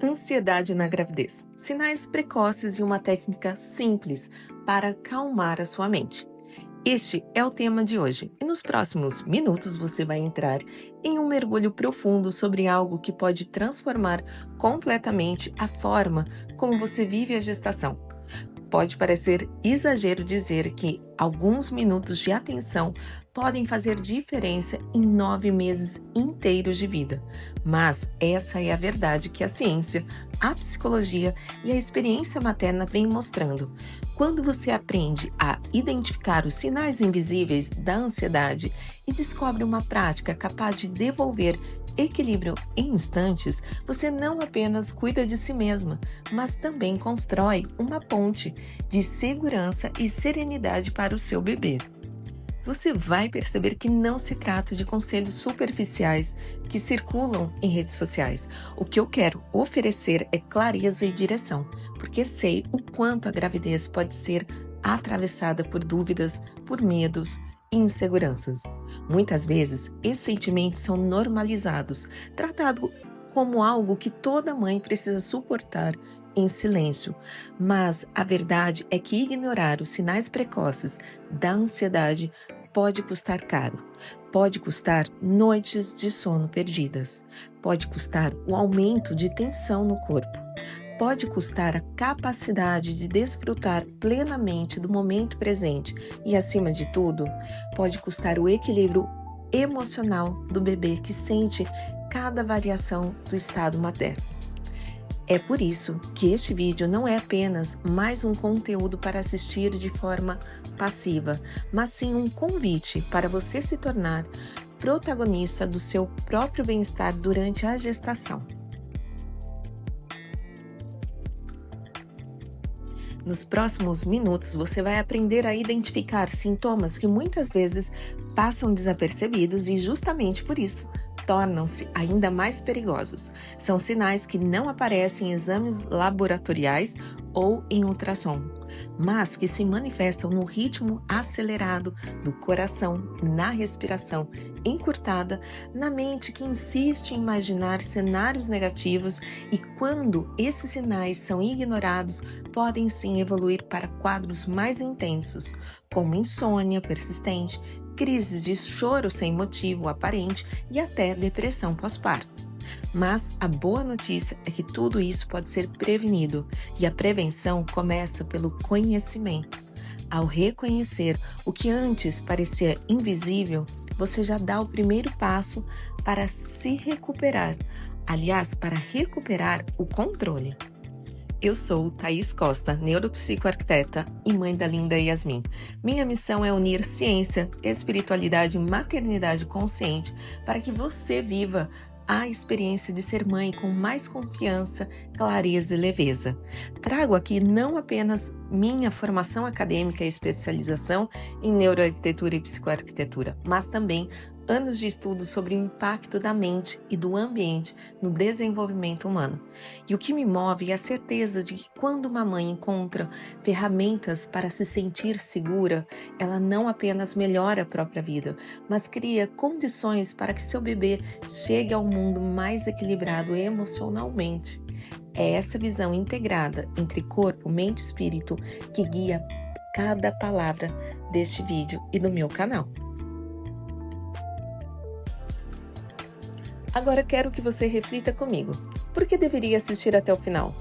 Ansiedade na gravidez. Sinais precoces e uma técnica simples para acalmar a sua mente. Este é o tema de hoje e nos próximos minutos você vai entrar em um mergulho profundo sobre algo que pode transformar completamente a forma como você vive a gestação. Pode parecer exagero dizer que alguns minutos de atenção podem fazer diferença em 9 meses inteiros de vida, mas essa é a verdade que a ciência, a psicologia e a experiência materna vêm mostrando. Quando você aprende a identificar os sinais invisíveis da ansiedade e descobre uma prática capaz de devolver equilíbrio em instantes, você não apenas cuida de si mesma, mas também constrói uma ponte de segurança e serenidade para o seu bebê. Você vai perceber que não se trata de conselhos superficiais que circulam em redes sociais. O que eu quero oferecer é clareza e direção, porque sei o quanto a gravidez pode ser atravessada por dúvidas, por medos e inseguranças. Muitas vezes, esses sentimentos são normalizados, tratados como algo que toda mãe precisa suportar em silêncio. Mas a verdade é que ignorar os sinais precoces da ansiedade pode custar caro. Pode custar noites de sono perdidas. Pode custar o aumento de tensão no corpo. Pode custar a capacidade de desfrutar plenamente do momento presente e, acima de tudo, pode custar o equilíbrio emocional do bebê que sente cada variação do estado materno. É por isso que este vídeo não é apenas mais um conteúdo para assistir de forma passiva, mas sim um convite para você se tornar protagonista do seu próprio bem-estar durante a gestação. Nos próximos minutos, você vai aprender a identificar sintomas que muitas vezes passam desapercebidos e, justamente por isso, tornam-se ainda mais perigosos. São sinais que não aparecem em exames laboratoriais ou em ultrassom, mas que se manifestam no ritmo acelerado do coração, na respiração encurtada, na mente que insiste em imaginar cenários negativos e, quando esses sinais são ignorados, podem sim evoluir para quadros mais intensos, como insônia persistente, crises de choro sem motivo aparente e até depressão pós-parto. Mas a boa notícia é que tudo isso pode ser prevenido e a prevenção começa pelo conhecimento. Ao reconhecer o que antes parecia invisível, você já dá o primeiro passo para se recuperar, aliás, para recuperar o controle. Eu sou Thaís Costa, neuropsicoarquiteta e mãe da linda Yasmin. Minha missão é unir ciência, espiritualidade e maternidade consciente para que você viva a experiência de ser mãe com mais confiança, clareza e leveza. Trago aqui não apenas minha formação acadêmica e especialização em neuroarquitetura e psicoarquitetura, mas também anos de estudo sobre o impacto da mente e do ambiente no desenvolvimento humano. E o que me move é a certeza de que quando uma mãe encontra ferramentas para se sentir segura, ela não apenas melhora a própria vida, mas cria condições para que seu bebê chegue ao mundo mais equilibrado emocionalmente. É essa visão integrada entre corpo, mente e espírito que guia cada palavra deste vídeo e do meu canal. Agora quero que você reflita comigo. Por que deveria assistir até o final?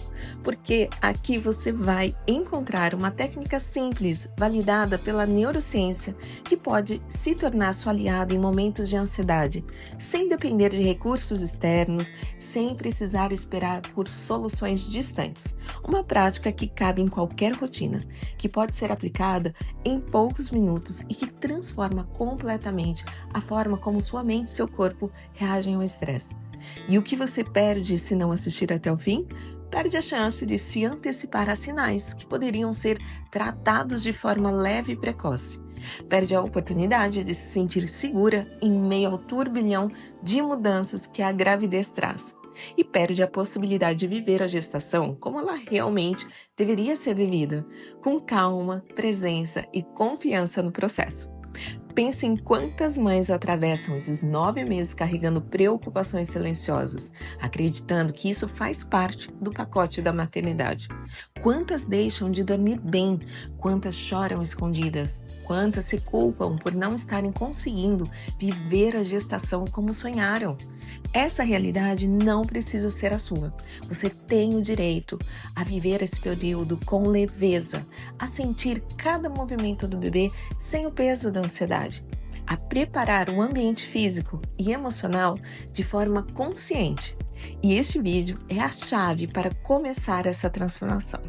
Porque aqui você vai encontrar uma técnica simples, validada pela neurociência, que pode se tornar sua aliada em momentos de ansiedade, sem depender de recursos externos, sem precisar esperar por soluções distantes. Uma prática que cabe em qualquer rotina, que pode ser aplicada em poucos minutos e que transforma completamente a forma como sua mente e seu corpo reagem ao estresse. E o que você perde se não assistir até o fim? Perde a chance de se antecipar a sinais que poderiam ser tratados de forma leve e precoce. Perde a oportunidade de se sentir segura em meio ao turbilhão de mudanças que a gravidez traz. E perde a possibilidade de viver a gestação como ela realmente deveria ser vivida, com calma, presença e confiança no processo. Pense em quantas mães atravessam esses 9 meses carregando preocupações silenciosas, acreditando que isso faz parte do pacote da maternidade. Quantas deixam de dormir bem? Quantas choram escondidas? Quantas se culpam por não estarem conseguindo viver a gestação como sonharam? Essa realidade não precisa ser a sua. Você tem o direito a viver esse período com leveza, a sentir cada movimento do bebê sem o peso da ansiedade, a preparar o ambiente físico e emocional de forma consciente. E este vídeo é a chave para começar essa transformação.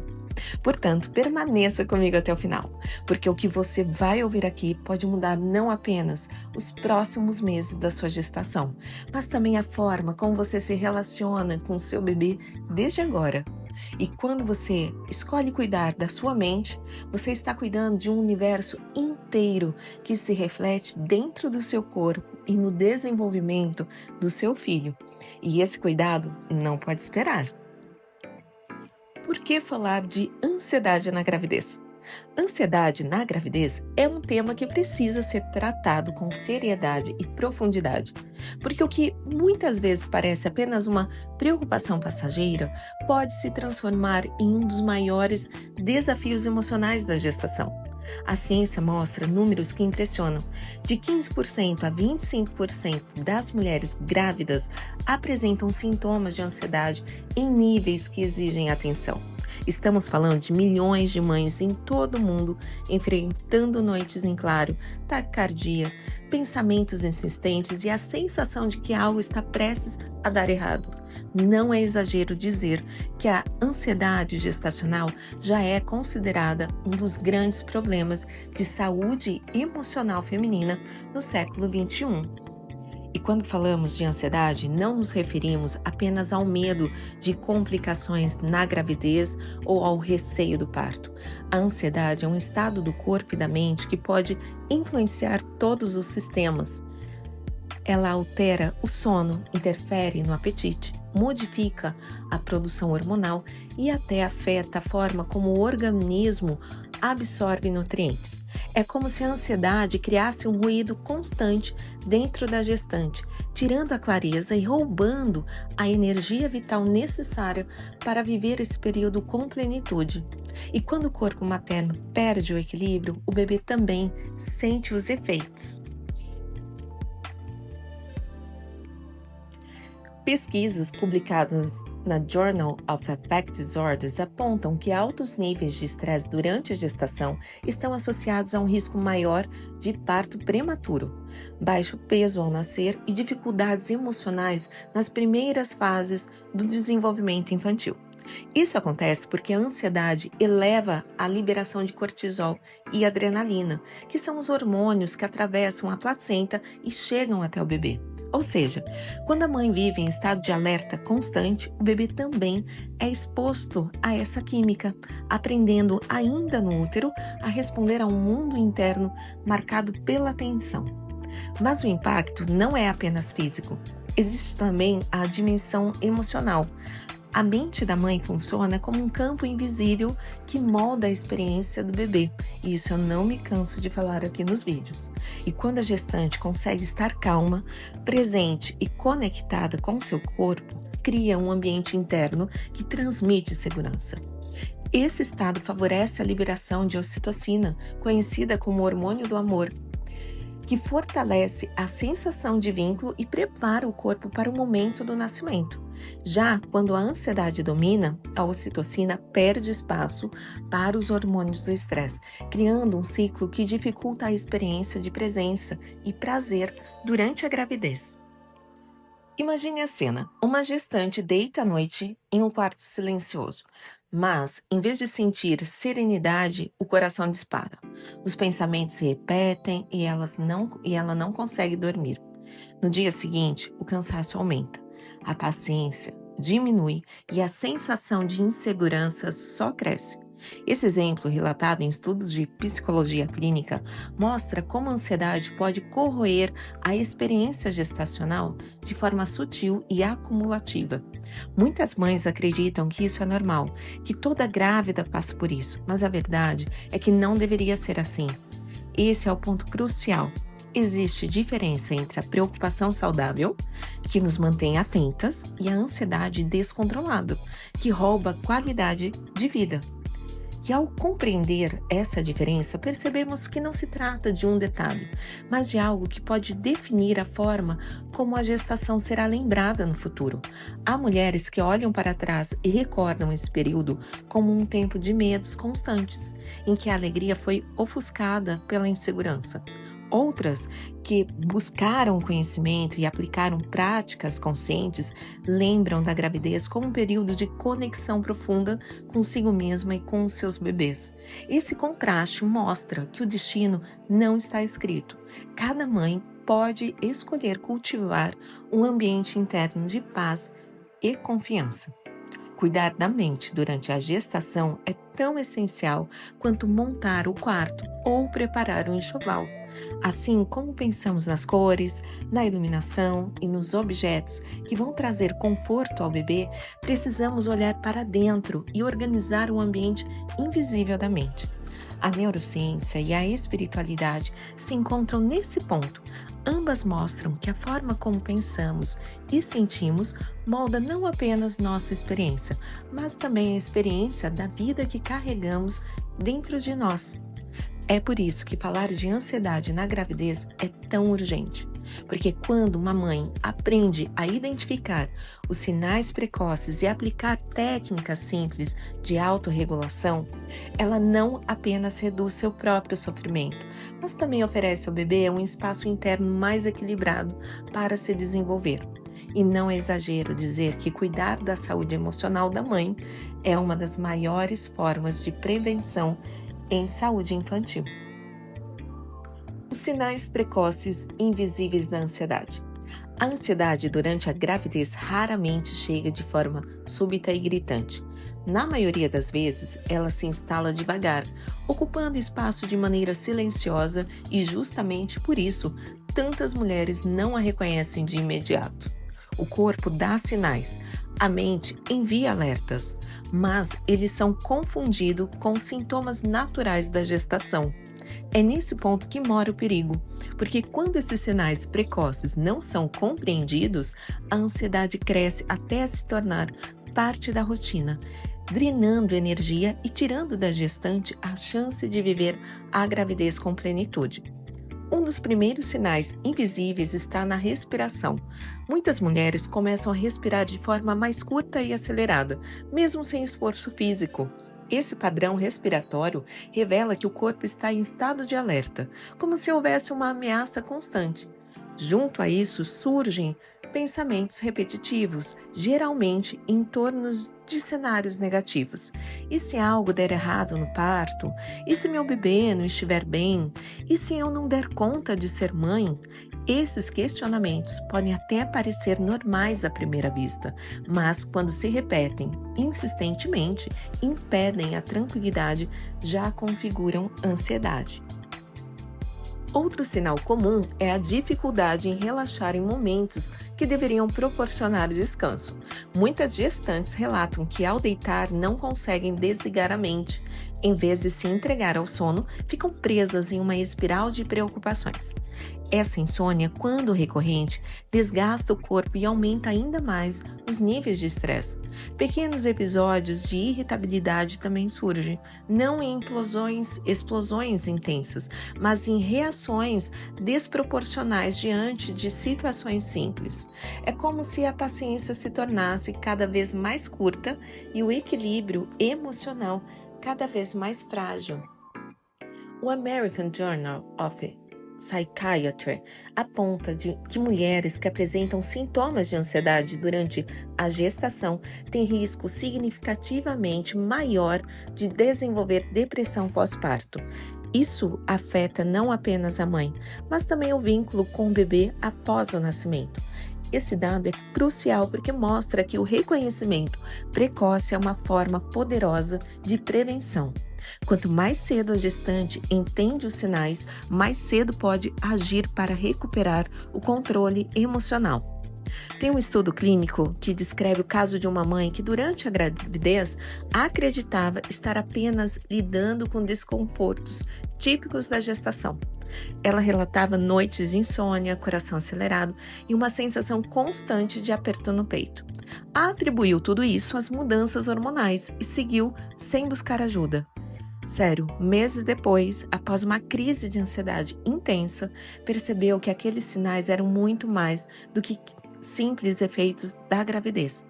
Portanto, permaneça comigo até o final, porque o que você vai ouvir aqui pode mudar não apenas os próximos meses da sua gestação, mas também a forma como você se relaciona com o seu bebê desde agora. E quando você escolhe cuidar da sua mente, você está cuidando de um universo inteiro que se reflete dentro do seu corpo e no desenvolvimento do seu filho. E esse cuidado não pode esperar. Por que falar de ansiedade na gravidez? Ansiedade na gravidez é um tema que precisa ser tratado com seriedade e profundidade, porque o que muitas vezes parece apenas uma preocupação passageira pode se transformar em um dos maiores desafios emocionais da gestação. A ciência mostra números que impressionam. De 15% a 25% das mulheres grávidas apresentam sintomas de ansiedade em níveis que exigem atenção. Estamos falando de milhões de mães em todo o mundo enfrentando noites em claro, taquicardia, pensamentos insistentes e a sensação de que algo está prestes a dar errado. Não é exagero dizer que a ansiedade gestacional já é considerada um dos grandes problemas de saúde emocional feminina no século XXI. E quando falamos de ansiedade, não nos referimos apenas ao medo de complicações na gravidez ou ao receio do parto. A ansiedade é um estado do corpo e da mente que pode influenciar todos os sistemas. Ela altera o sono, interfere no apetite, modifica a produção hormonal e até afeta a forma como o organismo absorve nutrientes. É como se a ansiedade criasse um ruído constante dentro da gestante, tirando a clareza e roubando a energia vital necessária para viver esse período com plenitude. E quando o corpo materno perde o equilíbrio, o bebê também sente os efeitos. Pesquisas publicadas na Journal of Affective Disorders apontam que altos níveis de estresse durante a gestação estão associados a um risco maior de parto prematuro, baixo peso ao nascer e dificuldades emocionais nas primeiras fases do desenvolvimento infantil. Isso acontece porque a ansiedade eleva a liberação de cortisol e adrenalina, que são os hormônios que atravessam a placenta e chegam até o bebê. Ou seja, quando a mãe vive em estado de alerta constante, o bebê também é exposto a essa química, aprendendo ainda no útero a responder a um mundo interno marcado pela tensão. Mas o impacto não é apenas físico, existe também a dimensão emocional. A mente da mãe funciona como um campo invisível que molda a experiência do bebê, e isso eu não me canso de falar aqui nos vídeos. E quando a gestante consegue estar calma, presente e conectada com seu corpo, cria um ambiente interno que transmite segurança. Esse estado favorece a liberação de ocitocina, conhecida como hormônio do amor, que fortalece a sensação de vínculo e prepara o corpo para o momento do nascimento. Já quando a ansiedade domina, a ocitocina perde espaço para os hormônios do estresse, criando um ciclo que dificulta a experiência de presença e prazer durante a gravidez. Imagine a cena: uma gestante deita à noite em um quarto silencioso. Mas, em vez de sentir serenidade, o coração dispara. Os pensamentos se repetem e ela não consegue dormir. No dia seguinte, o cansaço aumenta, a paciência diminui e a sensação de insegurança só cresce. Esse exemplo, relatado em estudos de psicologia clínica, mostra como a ansiedade pode corroer a experiência gestacional de forma sutil e acumulativa. Muitas mães acreditam que isso é normal, que toda grávida passa por isso, mas a verdade é que não deveria ser assim. Esse é o ponto crucial. Existe diferença entre a preocupação saudável, que nos mantém atentas, e a ansiedade descontrolada, que rouba qualidade de vida. E ao compreender essa diferença, percebemos que não se trata de um detalhe, mas de algo que pode definir a forma como a gestação será lembrada no futuro. Há mulheres que olham para trás e recordam esse período como um tempo de medos constantes, em que a alegria foi ofuscada pela insegurança. Outras que buscaram conhecimento e aplicaram práticas conscientes lembram da gravidez como um período de conexão profunda consigo mesma e com os seus bebês. Esse contraste mostra que o destino não está escrito. Cada mãe pode escolher cultivar um ambiente interno de paz e confiança. Cuidar da mente durante a gestação é tão essencial quanto montar o quarto ou preparar o enxoval. Assim como pensamos nas cores, na iluminação e nos objetos que vão trazer conforto ao bebê, precisamos olhar para dentro e organizar o ambiente invisível da mente. A neurociência e a espiritualidade se encontram nesse ponto. Ambas mostram que a forma como pensamos e sentimos molda não apenas nossa experiência, mas também a experiência da vida que carregamos dentro de nós. É por isso que falar de ansiedade na gravidez é tão urgente, porque quando uma mãe aprende a identificar os sinais precoces e aplicar técnicas simples de autorregulação, ela não apenas reduz seu próprio sofrimento, mas também oferece ao bebê um espaço interno mais equilibrado para se desenvolver. E não é exagero dizer que cuidar da saúde emocional da mãe é uma das maiores formas de prevenção em saúde infantil. Os sinais precoces invisíveis da ansiedade. A ansiedade durante a gravidez raramente chega de forma súbita e gritante. Na maioria das vezes, ela se instala devagar, ocupando espaço de maneira silenciosa e justamente por isso, tantas mulheres não a reconhecem de imediato. O corpo dá sinais, a mente envia alertas, mas eles são confundidos com os sintomas naturais da gestação. É nesse ponto que mora o perigo, porque quando esses sinais precoces não são compreendidos, a ansiedade cresce até se tornar parte da rotina, drenando energia e tirando da gestante a chance de viver a gravidez com plenitude. Um dos primeiros sinais invisíveis está na respiração. Muitas mulheres começam a respirar de forma mais curta e acelerada, mesmo sem esforço físico. Esse padrão respiratório revela que o corpo está em estado de alerta, como se houvesse uma ameaça constante. Junto a isso surgem pensamentos repetitivos, geralmente em torno de cenários negativos. E se algo der errado no parto? E se meu bebê não estiver bem? E se eu não der conta de ser mãe? Esses questionamentos podem até parecer normais à primeira vista, mas quando se repetem insistentemente, impedem a tranquilidade, já configuram ansiedade. Outro sinal comum é a dificuldade em relaxar em momentos que deveriam proporcionar descanso. Muitas gestantes relatam que ao deitar não conseguem desligar a mente. Em vez de se entregar ao sono, ficam presas em uma espiral de preocupações. Essa insônia, quando recorrente, desgasta o corpo e aumenta ainda mais os níveis de estresse. Pequenos episódios de irritabilidade também surgem, não em explosões intensas, mas em reações desproporcionais diante de situações simples. É como se a paciência se tornasse cada vez mais curta e o equilíbrio emocional cada vez mais frágil. O American Journal of Psychiatry aponta que mulheres que apresentam sintomas de ansiedade durante a gestação têm risco significativamente maior de desenvolver depressão pós-parto. Isso afeta não apenas a mãe, mas também o vínculo com o bebê após o nascimento. Esse dado é crucial porque mostra que o reconhecimento precoce é uma forma poderosa de prevenção. Quanto mais cedo a gestante entende os sinais, mais cedo pode agir para recuperar o controle emocional. Tem um estudo clínico que descreve o caso de uma mãe que, durante a gravidez, acreditava estar apenas lidando com desconfortos típicos da gestação. Ela relatava noites de insônia, coração acelerado e uma sensação constante de aperto no peito. Atribuiu tudo isso às mudanças hormonais e seguiu sem buscar ajuda. Sério, meses depois, após uma crise de ansiedade intensa, percebeu que aqueles sinais eram muito mais do que simples efeitos da gravidez.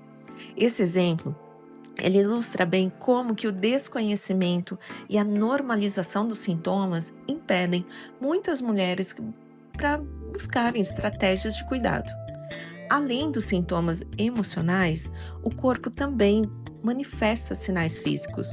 Esse exemplo, ele ilustra bem como que o desconhecimento e a normalização dos sintomas impedem muitas mulheres para buscarem estratégias de cuidado. Além dos sintomas emocionais, o corpo também manifesta sinais físicos.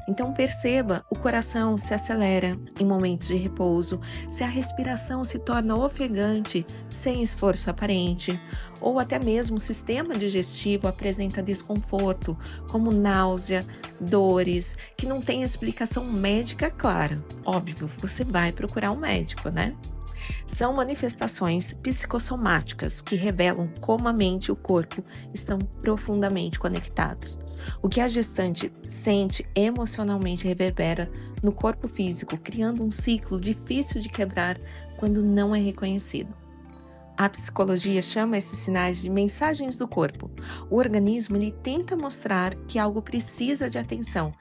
Então perceba, o coração se acelera em momentos de repouso, se a respiração se torna ofegante sem esforço aparente, ou até mesmo o sistema digestivo apresenta desconforto, como náusea, dores, que não tem explicação médica clara. Óbvio, você vai procurar um médico, né? São manifestações psicossomáticas que revelam como a mente e o corpo estão profundamente conectados. O que a gestante sente emocionalmente reverbera no corpo físico, criando um ciclo difícil de quebrar quando não é reconhecido. A psicologia chama esses sinais de mensagens do corpo. O organismo ele tenta mostrar que algo precisa de atenção,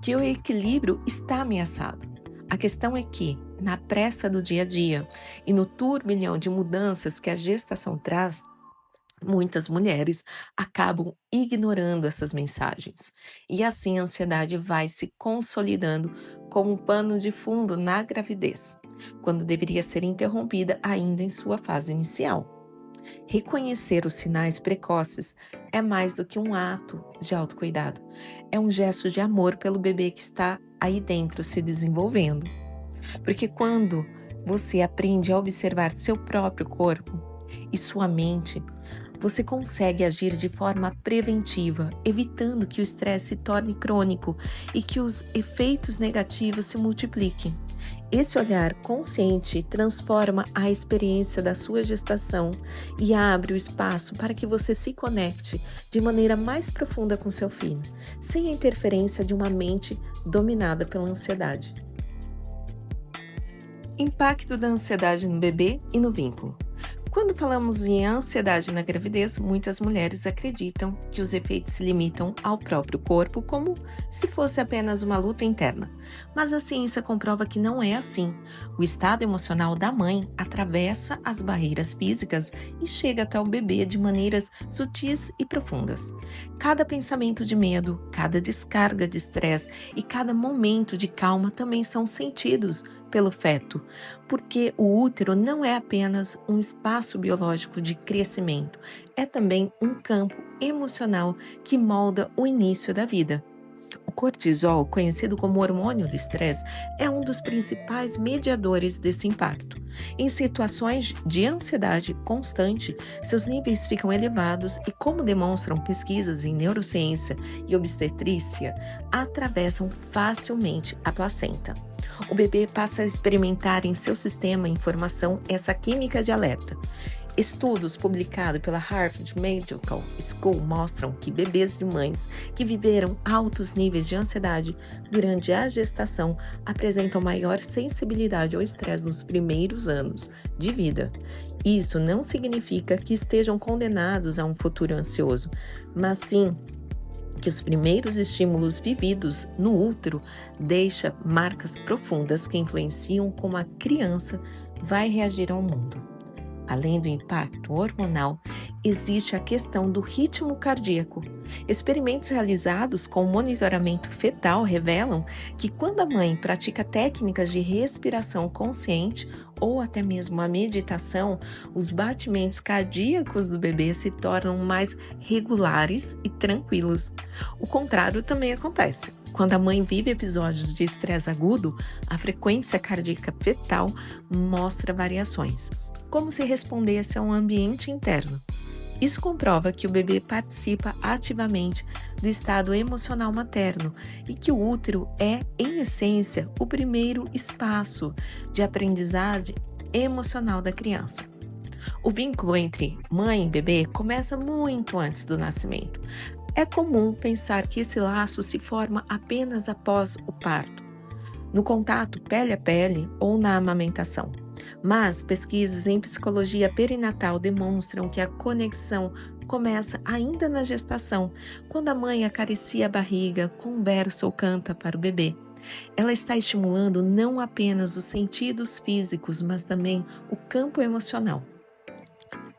que o equilíbrio está ameaçado. A questão é que, na pressa do dia a dia e no turbilhão de mudanças que a gestação traz, muitas mulheres acabam ignorando essas mensagens. E assim a ansiedade vai se consolidando como um pano de fundo na gravidez, quando deveria ser interrompida ainda em sua fase inicial. Reconhecer os sinais precoces é mais do que um ato de autocuidado. É um gesto de amor pelo bebê que está aí dentro se desenvolvendo. Porque quando você aprende a observar seu próprio corpo e sua mente, você consegue agir de forma preventiva, evitando que o estresse se torne crônico e que os efeitos negativos se multipliquem. Esse olhar consciente transforma a experiência da sua gestação e abre o espaço para que você se conecte de maneira mais profunda com seu filho, sem a interferência de uma mente dominada pela ansiedade. Impacto da ansiedade no bebê e no vínculo. Quando falamos em ansiedade na gravidez, muitas mulheres acreditam que os efeitos se limitam ao próprio corpo, como se fosse apenas uma luta interna. Mas a ciência comprova que não é assim. O estado emocional da mãe atravessa as barreiras físicas e chega até o bebê de maneiras sutis e profundas. Cada pensamento de medo, cada descarga de estresse e cada momento de calma também são sentidos pelo feto, porque o útero não é apenas um espaço biológico de crescimento, é também um campo emocional que molda o início da vida. O cortisol, conhecido como hormônio do estresse, é um dos principais mediadores desse impacto. Em situações de ansiedade constante, seus níveis ficam elevados e, como demonstram pesquisas em neurociência e obstetrícia, atravessam facilmente a placenta. O bebê passa a experimentar em seu sistema de informação essa química de alerta. Estudos publicados pela Harvard Medical School mostram que bebês de mães que viveram altos níveis de ansiedade durante a gestação apresentam maior sensibilidade ao estresse nos primeiros anos de vida. Isso não significa que estejam condenados a um futuro ansioso, mas sim que os primeiros estímulos vividos no útero deixam marcas profundas que influenciam como a criança vai reagir ao mundo. Além do impacto hormonal, existe a questão do ritmo cardíaco. Experimentos realizados com monitoramento fetal revelam que quando a mãe pratica técnicas de respiração consciente ou até mesmo a meditação, os batimentos cardíacos do bebê se tornam mais regulares e tranquilos. O contrário também acontece. Quando a mãe vive episódios de estresse agudo, a frequência cardíaca fetal mostra variações, como se respondesse a um ambiente interno. Isso comprova que o bebê participa ativamente do estado emocional materno e que o útero é, em essência, o primeiro espaço de aprendizagem emocional da criança. O vínculo entre mãe e bebê começa muito antes do nascimento. É comum pensar que esse laço se forma apenas após o parto, no contato pele a pele ou na amamentação. Mas pesquisas em psicologia perinatal demonstram que a conexão começa ainda na gestação, quando a mãe acaricia a barriga, conversa ou canta para o bebê. Ela está estimulando não apenas os sentidos físicos, mas também o campo emocional.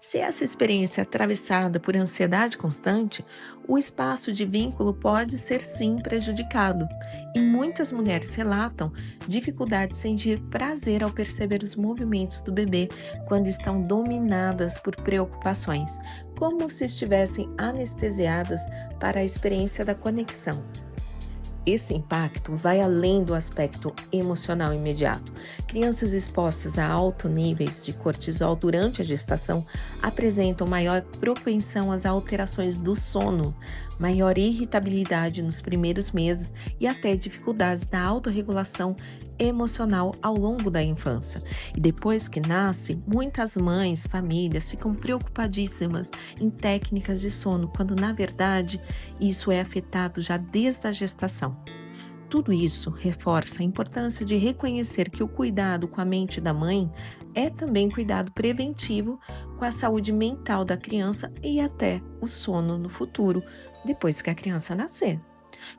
Se essa experiência é atravessada por ansiedade constante, o espaço de vínculo pode ser sim prejudicado, e muitas mulheres relatam dificuldade de sentir prazer ao perceber os movimentos do bebê quando estão dominadas por preocupações, como se estivessem anestesiadas para a experiência da conexão. Esse impacto vai além do aspecto emocional imediato. Crianças expostas a altos níveis de cortisol durante a gestação apresentam maior propensão às alterações do sono, maior irritabilidade nos primeiros meses e até dificuldades na autorregulação emocional ao longo da infância. E depois que nasce, muitas mães, famílias ficam preocupadíssimas em técnicas de sono, quando na verdade isso é afetado já desde a gestação. Tudo isso reforça a importância de reconhecer que o cuidado com a mente da mãe é também cuidado preventivo com a saúde mental da criança e até o sono no futuro, depois que a criança nascer.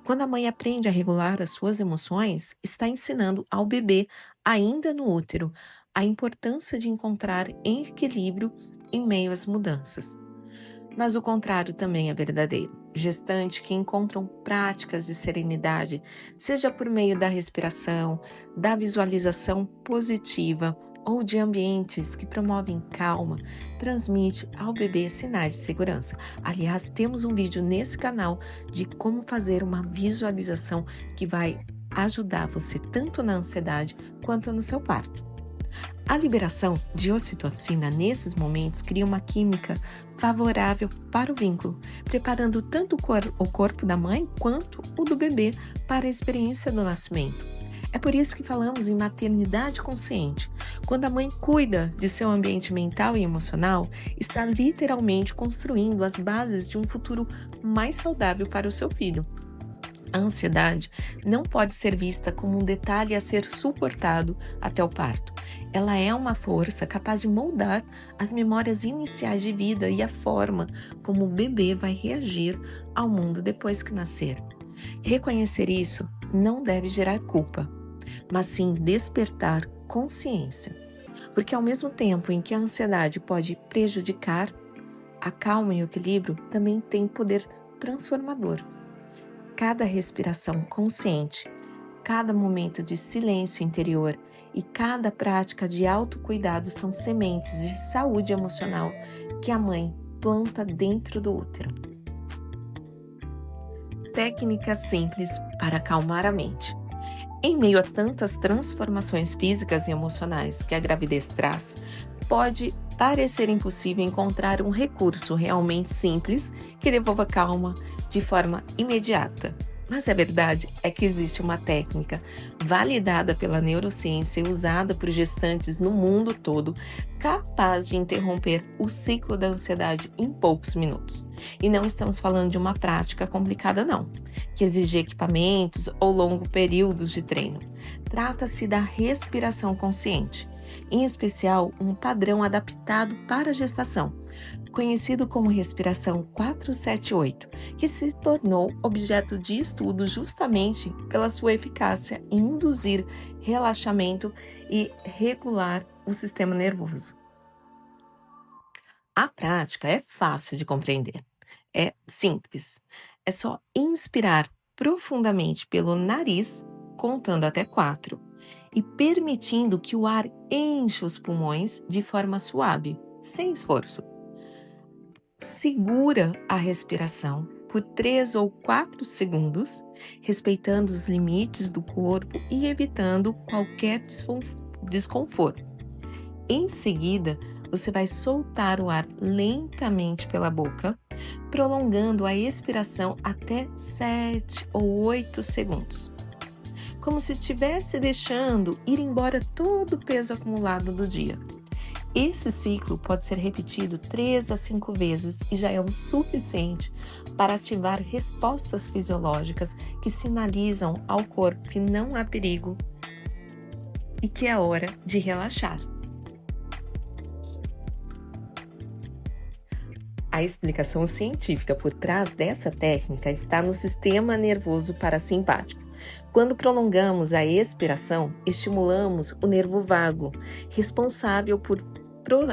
Quando a mãe aprende a regular as suas emoções, está ensinando ao bebê, ainda no útero, a importância de encontrar equilíbrio em meio às mudanças. Mas o contrário também é verdadeiro. Gestantes que encontram práticas de serenidade, seja por meio da respiração, da visualização positiva ou de ambientes que promovem calma, transmite ao bebê sinais de segurança. Aliás, temos um vídeo nesse canal de como fazer uma visualização que vai ajudar você tanto na ansiedade quanto no seu parto. A liberação de ocitocina nesses momentos cria uma química favorável para o vínculo, preparando tanto o corpo da mãe quanto o do bebê para a experiência do nascimento. É por isso que falamos em maternidade consciente. Quando a mãe cuida de seu ambiente mental e emocional, está literalmente construindo as bases de um futuro mais saudável para o seu filho. A ansiedade não pode ser vista como um detalhe a ser suportado até o parto. Ela é uma força capaz de moldar as memórias iniciais de vida e a forma como o bebê vai reagir ao mundo depois que nascer. Reconhecer isso não deve gerar culpa, mas sim despertar consciência. Porque ao mesmo tempo em que a ansiedade pode prejudicar, a calma e o equilíbrio também têm poder transformador. Cada respiração consciente, cada momento de silêncio interior e cada prática de autocuidado são sementes de saúde emocional que a mãe planta dentro do útero. Técnicas simples para acalmar a mente. Em meio a tantas transformações físicas e emocionais que a gravidez traz, pode parecer impossível encontrar um recurso realmente simples que devolva calma de forma imediata. Mas a verdade é que existe uma técnica validada pela neurociência e usada por gestantes no mundo todo, capaz de interromper o ciclo da ansiedade em poucos minutos. E não estamos falando de uma prática complicada não, que exige equipamentos ou longos períodos de treino. Trata-se da respiração consciente, em especial um padrão adaptado para a gestação, conhecido como respiração 478, que se tornou objeto de estudo justamente pela sua eficácia em induzir relaxamento e regular o sistema nervoso. A prática é fácil de compreender, é simples. É só inspirar profundamente pelo nariz, contando até 4, e permitindo que o ar encha os pulmões de forma suave, sem esforço. Segura a respiração por 3 ou 4 segundos, respeitando os limites do corpo e evitando qualquer desconforto. Em seguida, você vai soltar o ar lentamente pela boca, prolongando a expiração até 7 ou 8 segundos. Como se estivesse deixando ir embora todo o peso acumulado do dia. Esse ciclo pode ser repetido 3 a 5 vezes e já é o suficiente para ativar respostas fisiológicas que sinalizam ao corpo que não há perigo e que é hora de relaxar. A explicação científica por trás dessa técnica está no sistema nervoso parasimpático. Quando prolongamos a expiração, estimulamos o nervo vago, responsável por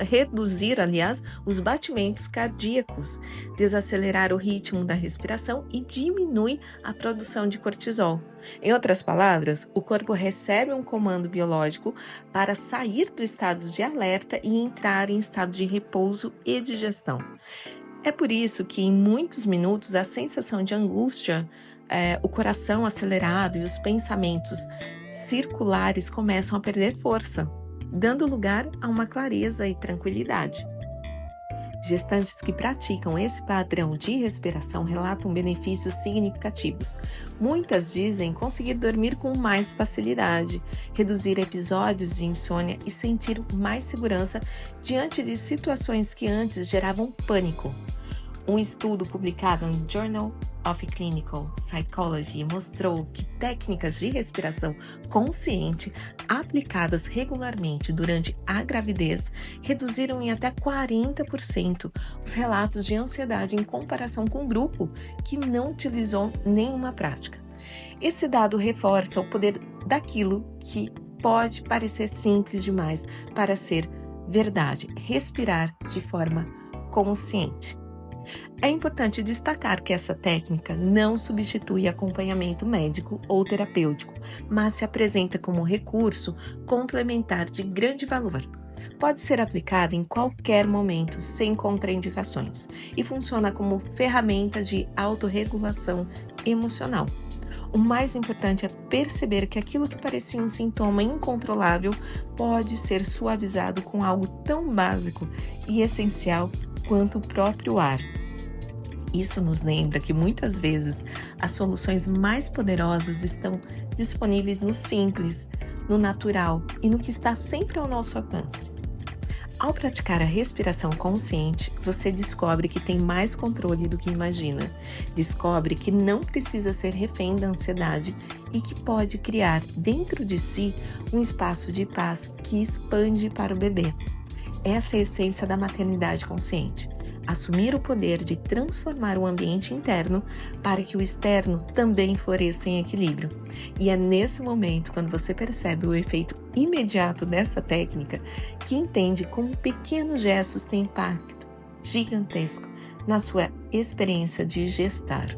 reduzir, aliás, os batimentos cardíacos, desacelerar o ritmo da respiração e diminui a produção de cortisol. Em outras palavras, o corpo recebe um comando biológico para sair do estado de alerta e entrar em estado de repouso e digestão. É por isso que em muitos minutos a sensação de angústia, o coração acelerado e os pensamentos circulares começam a perder força, dando lugar a uma clareza e tranquilidade. Gestantes que praticam esse padrão de respiração relatam benefícios significativos. Muitas dizem conseguir dormir com mais facilidade, reduzir episódios de insônia e sentir mais segurança diante de situações que antes geravam pânico. Um estudo publicado no Journal of Clinical Psychology mostrou que técnicas de respiração consciente aplicadas regularmente durante a gravidez reduziram em até 40% os relatos de ansiedade em comparação com um grupo que não utilizou nenhuma prática. Esse dado reforça o poder daquilo que pode parecer simples demais para ser verdade: respirar de forma consciente. É importante destacar que essa técnica não substitui acompanhamento médico ou terapêutico, mas se apresenta como recurso complementar de grande valor. Pode ser aplicada em qualquer momento, sem contraindicações, e funciona como ferramenta de autorregulação emocional. O mais importante é perceber que aquilo que parecia um sintoma incontrolável pode ser suavizado com algo tão básico e essencial quanto o próprio ar. Isso nos lembra que muitas vezes as soluções mais poderosas estão disponíveis no simples, no natural e no que está sempre ao nosso alcance. Ao praticar a respiração consciente, você descobre que tem mais controle do que imagina. Descobre que não precisa ser refém da ansiedade e que pode criar dentro de si um espaço de paz que expande para o bebê. Essa é a essência da maternidade consciente. Assumir o poder de transformar o ambiente interno para que o externo também floresça em equilíbrio. E é nesse momento, quando você percebe o efeito imediato dessa técnica, que entende como pequenos gestos têm impacto gigantesco na sua experiência de gestar.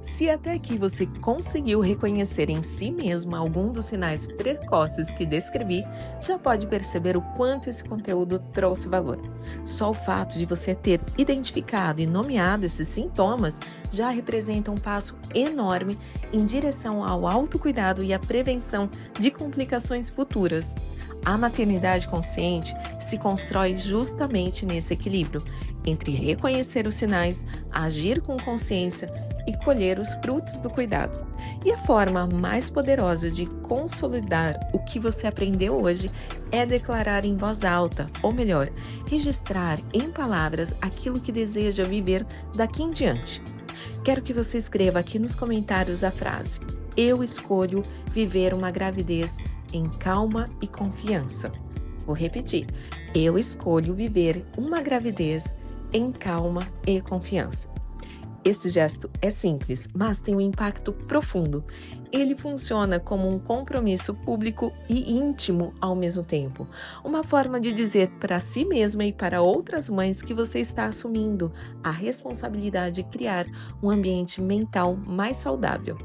Se até aqui você conseguiu reconhecer em si mesmo algum dos sinais precoces que descrevi, já pode perceber o quanto esse conteúdo trouxe valor. Só o fato de você ter identificado e nomeado esses sintomas já representa um passo enorme em direção ao autocuidado e à prevenção de complicações futuras. A maternidade consciente se constrói justamente nesse equilíbrio entre reconhecer os sinais, agir com consciência e colher os frutos do cuidado. E a forma mais poderosa de consolidar o que você aprendeu hoje é declarar em voz alta, ou melhor, registrar em palavras aquilo que deseja viver daqui em diante. Quero que você escreva aqui nos comentários a frase: eu escolho viver uma gravidez em calma e confiança. Vou repetir: eu escolho viver uma gravidez em calma e confiança. Esse gesto é simples, mas tem um impacto profundo. Ele funciona como um compromisso público e íntimo ao mesmo tempo. Uma forma de dizer para si mesma e para outras mães que você está assumindo a responsabilidade de criar um ambiente mental mais saudável.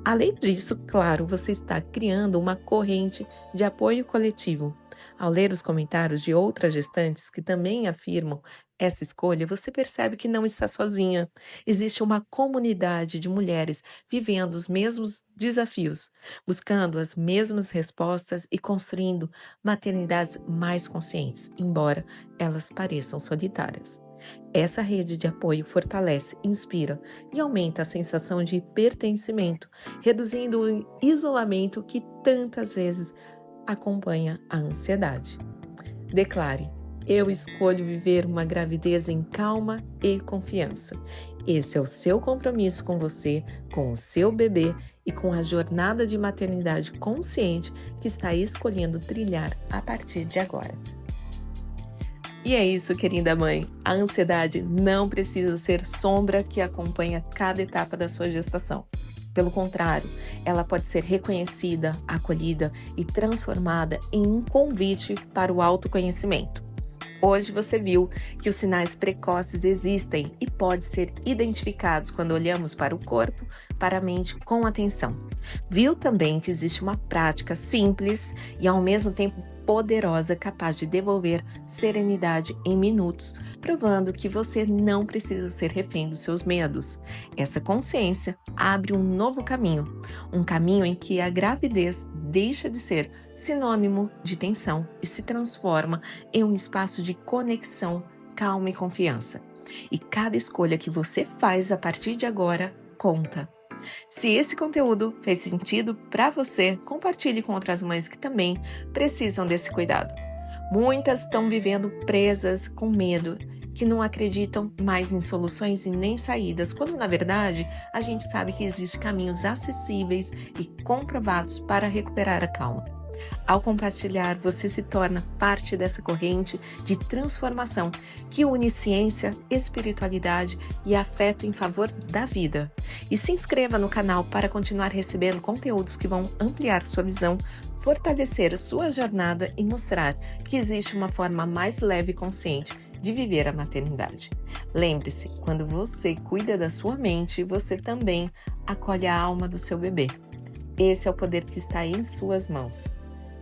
Além disso, claro, você está criando uma corrente de apoio coletivo. Ao ler os comentários de outras gestantes que também afirmam essa escolha, você percebe que não está sozinha. Existe uma comunidade de mulheres vivendo os mesmos desafios, buscando as mesmas respostas e construindo maternidades mais conscientes, embora elas pareçam solitárias. Essa rede de apoio fortalece, inspira e aumenta a sensação de pertencimento, reduzindo o isolamento que tantas vezes acompanha a ansiedade. Declare: eu escolho viver uma gravidez em calma e confiança. Esse é o seu compromisso com você, com o seu bebê e com a jornada de maternidade consciente que está escolhendo trilhar a partir de agora. E é isso, querida mãe. A ansiedade não precisa ser sombra que acompanha cada etapa da sua gestação. Pelo contrário, ela pode ser reconhecida, acolhida e transformada em um convite para o autoconhecimento. Hoje você viu que os sinais precoces existem e podem ser identificados quando olhamos para o corpo, para a mente com atenção. Viu também que existe uma prática simples e ao mesmo tempo poderosa capaz de devolver serenidade em minutos, provando que você não precisa ser refém dos seus medos. Essa consciência abre um novo caminho, um caminho em que a gravidez deixa de ser sinônimo de tensão e se transforma em um espaço de conexão, calma e confiança. E cada escolha que você faz a partir de agora conta. Se esse conteúdo fez sentido para você, compartilhe com outras mães que também precisam desse cuidado. Muitas estão vivendo presas com medo, que não acreditam mais em soluções e nem saídas, quando na verdade a gente sabe que existem caminhos acessíveis e comprovados para recuperar a calma. Ao compartilhar, você se torna parte dessa corrente de transformação que une ciência, espiritualidade e afeto em favor da vida. E se inscreva no canal para continuar recebendo conteúdos que vão ampliar sua visão, fortalecer a sua jornada e mostrar que existe uma forma mais leve e consciente de viver a maternidade. Lembre-se, quando você cuida da sua mente, você também acolhe a alma do seu bebê. Esse é o poder que está em suas mãos,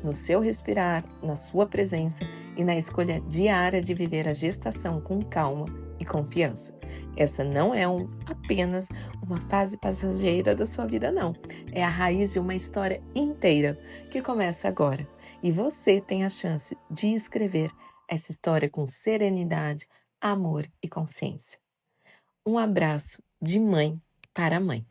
no seu respirar, na sua presença e na escolha diária de viver a gestação com calma e confiança. Essa não é apenas uma fase passageira da sua vida, não. É a raiz de uma história inteira que começa agora. E você tem a chance de escrever essa história com serenidade, amor e consciência. Um abraço de mãe para mãe.